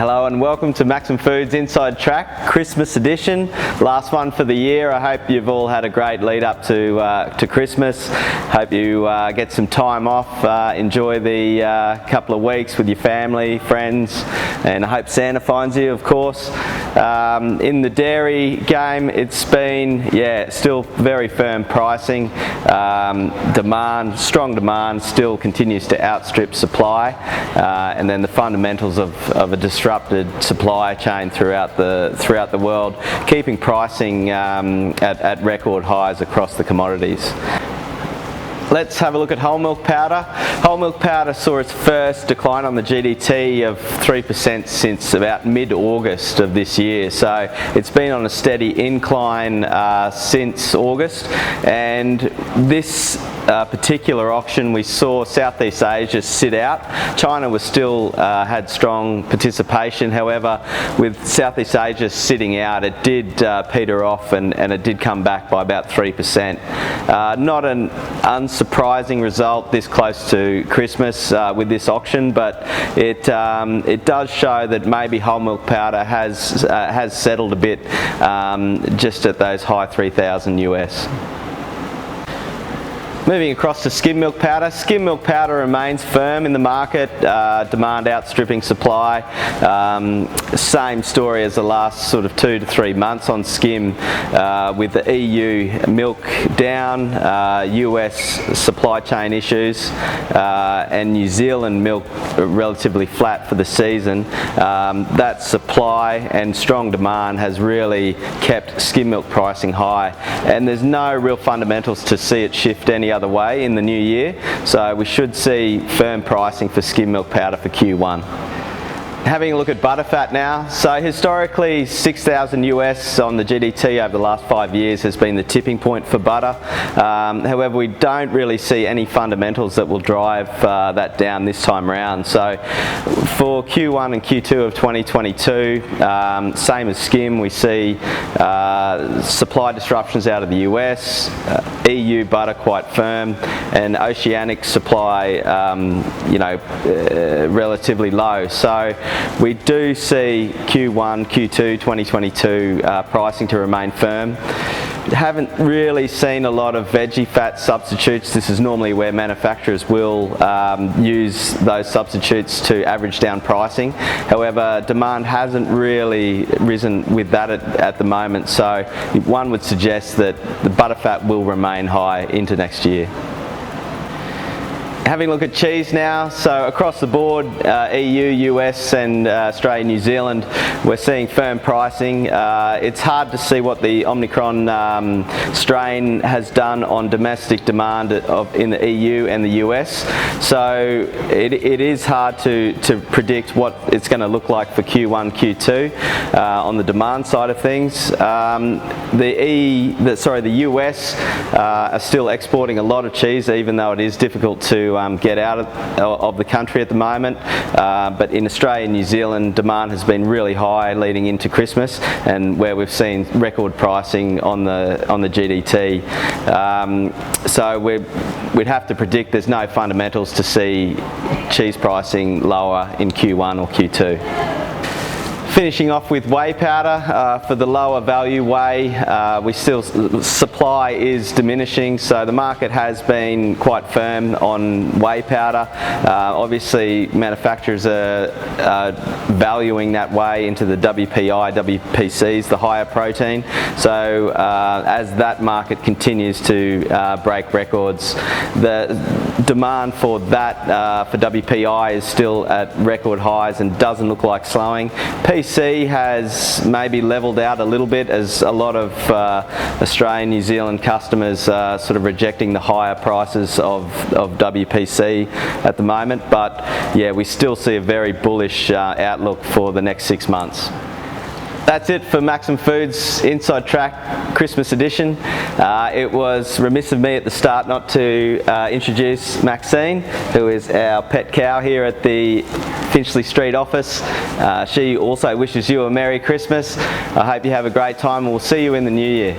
Hello and welcome to Maxim Foods Inside Track Christmas edition. Last one for the year. I hope you've all had a great lead up to Christmas. Hope you get some time off, enjoy the couple of weeks with your family, friends, and I hope Santa finds you, of course. In the dairy game, it's been, still very firm pricing. Strong demand still continues to outstrip supply, and then the fundamentals of a disrupted supply chain throughout the world, keeping pricing at record highs across the commodities. Let's have a look at whole milk powder. Whole milk powder saw its first decline on the GDT of 3% since about mid-August of this year. So it's been on a steady incline since August, and this particular auction we saw Southeast Asia sit out. China was still had strong participation. However, with Southeast Asia sitting out, it did peter off and it did come back by about 3%. Not an unsurprising result this close to Christmas with this auction, but it does show that maybe whole milk powder has settled a bit just at those high 3,000 US. Moving across to skim milk powder. Skim milk powder remains firm in the market, demand outstripping supply. Same story as the last sort of 2 to 3 months on skim, with the EU milk down, US supply chain issues, and New Zealand milk relatively flat for the season. That supply and strong demand has really kept skim milk pricing high, and there's no real fundamentals to see it shift any other way in the new year, so we should see firm pricing for skim milk powder for Q1. Having a look at butterfat now. So historically 6,000 US on the GDT over the last 5 years has been the tipping point for butter. However, we don't really see any fundamentals that will drive that down this time around. So for Q1 and Q2 of 2022, same as skim, we see supply disruptions out of the US, EU butter quite firm, and oceanic supply relatively low. So we do see Q1, Q2 2022 pricing to remain firm. Haven't really seen a lot of veggie fat substitutes. This is normally where manufacturers will use those substitutes to average down pricing. However, demand hasn't really risen with that at the moment, so one would suggest that the butterfat will remain high into next year. Having a look at cheese now, so across the board, EU, US and Australia, New Zealand, we're seeing firm pricing. It's hard to see what the Omicron strain has done on domestic demand in the EU and the US, so it is hard to predict what it's going to look like for Q1, Q2 on the demand side of things. The US are still exporting a lot of cheese, even though it is difficult to get out of the country at the moment, but in Australia and New Zealand demand has been really high leading into Christmas, and where we've seen record pricing on the GDT. So we'd have to predict there's no fundamentals to see cheese pricing lower in Q1 or Q2. Finishing off with whey powder. For the lower value whey, supply is diminishing, so the market has been quite firm on whey powder. Obviously manufacturers are valuing that whey into the WPI, WPCs, the higher protein, so as that market continues to break records, the demand for that for WPI is still at record highs and doesn't look like slowing. PC has maybe leveled out a little bit, as a lot of Australian, New Zealand customers are sort of rejecting the higher prices of WPC at the moment, but yeah, we still see a very bullish outlook for the next 6 months. That's it for Maxim Foods Inside Track Christmas edition. It was remiss of me at the start not to introduce Maxine, who is our pet cow here at the Finchley Street office. She also wishes you a Merry Christmas. I hope you have a great time, and we'll see you in the new year.